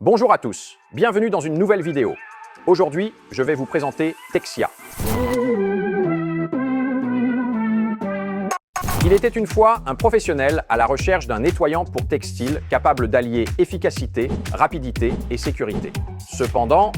Bonjour à tous, bienvenue dans une nouvelle vidéo. Aujourd'hui, je vais vous présenter Texia. Il était une fois un professionnel à la recherche d'un nettoyant pour textile capable d'allier efficacité, rapidité et sécurité. Cependant,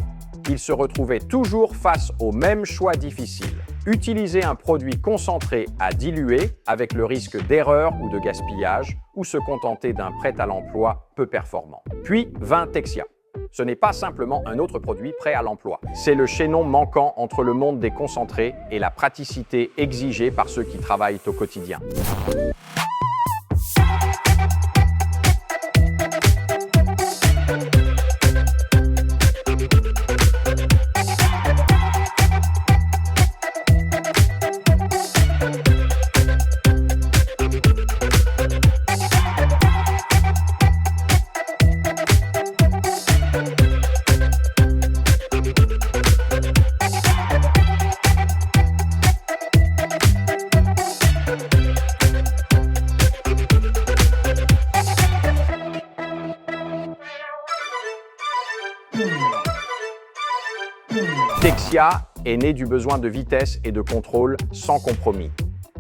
il se retrouvait toujours face au même choix difficile. Utiliser un produit concentré à diluer avec le risque d'erreur ou de gaspillage ou se contenter d'un prêt à l'emploi peu performant. Puis vint Texia. Ce n'est pas simplement un autre produit prêt à l'emploi. C'est le chaînon manquant entre le monde des concentrés et la praticité exigée par ceux qui travaillent au quotidien. Texia est né du besoin de vitesse et de contrôle sans compromis.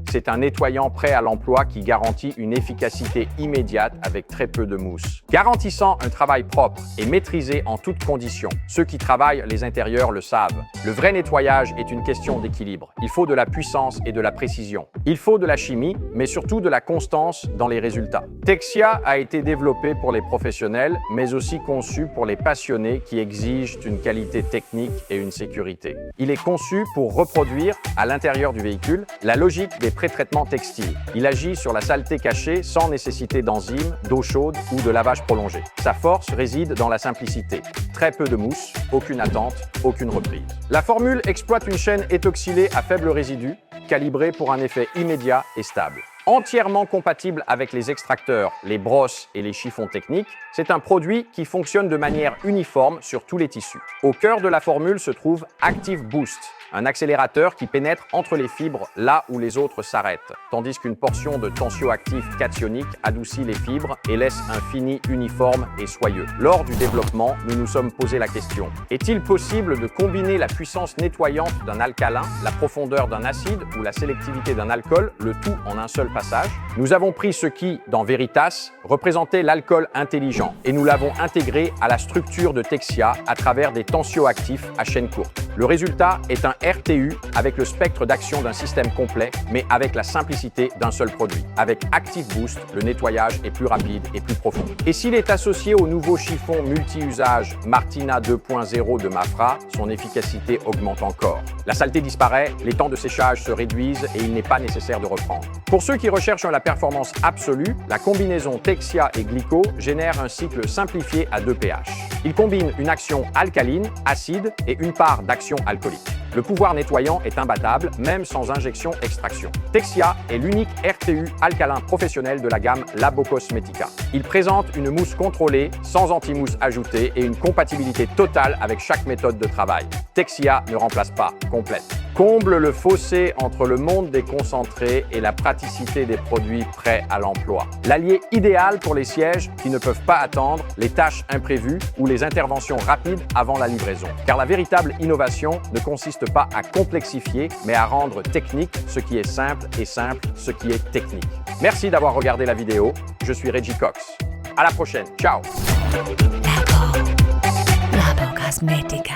C'est un nettoyant prêt à l'emploi qui garantit une efficacité immédiate avec très peu de mousse. Garantissant un travail propre et maîtrisé en toutes conditions. Ceux qui travaillent les intérieurs le savent. Le vrai nettoyage est une question d'équilibre. Il faut de la puissance et de la précision. Il faut de la chimie, mais surtout de la constance dans les résultats. Texia a été développé pour les professionnels, mais aussi conçu pour les passionnés qui exigent une qualité technique et une sécurité. Il est conçu pour reproduire, à l'intérieur du véhicule, la logique des pré-traitements textiles. Il agit sur la saleté cachée sans nécessité d'enzymes, d'eau chaude ou de lavage prolongé. Sa force réside dans la simplicité. Très peu de mousse, aucune attente, aucune reprise. La formule exploite une chaîne étoxylée à faible résidu, calibrée pour un effet immédiat et stable. Entièrement compatible avec les extracteurs, les brosses et les chiffons techniques, c'est un produit qui fonctionne de manière uniforme sur tous les tissus. Au cœur de la formule se trouve Active Boost, un accélérateur qui pénètre entre les fibres là où les autres s'arrêtent, tandis qu'une portion de tensioactif cationique adoucit les fibres et laisse un fini uniforme et soyeux. Lors du développement, nous nous sommes posé la question, est-il possible de combiner la puissance nettoyante d'un alcalin, la profondeur d'un acide ou la sélectivité d'un alcool, le tout en un seul passage? Nous avons pris ce qui, dans Veritas, représentait l'alcool intelligent et nous l'avons intégré à la structure de Texia à travers des tensioactifs à chaîne courte. Le résultat est un RTU avec le spectre d'action d'un système complet, mais avec la simplicité d'un seul produit. Avec Active Boost, le nettoyage est plus rapide et plus profond. Et s'il est associé au nouveau chiffon multi-usage Martina 2.0 de Mafra, son efficacité augmente encore. La saleté disparaît, les temps de séchage se réduisent et il n'est pas nécessaire de reprendre. Pour ceux qui recherchent la performance absolue, la combinaison Texia et Glyco génère un cycle simplifié à 2 pH. Il combine une action alcaline, acide et une part d'action alcoolique. Le pouvoir nettoyant est imbattable, même sans injection-extraction. Texia est l'unique RTU alcalin professionnel de la gamme Labo Cosmetica. Il présente une mousse contrôlée, sans anti-mousse ajoutée et une compatibilité totale avec chaque méthode de travail. Texia ne remplace pas, complète. Comble le fossé entre le monde des concentrés et la praticité des produits prêts à l'emploi. L'allié idéal pour les sièges qui ne peuvent pas attendre, les tâches imprévues ou les interventions rapides avant la livraison. Car la véritable innovation ne consiste pas à complexifier, mais à rendre technique ce qui est simple et simple ce qui est technique. Merci d'avoir regardé la vidéo. Je suis Reggie Cox. À la prochaine. Ciao. Labo Cosmetica.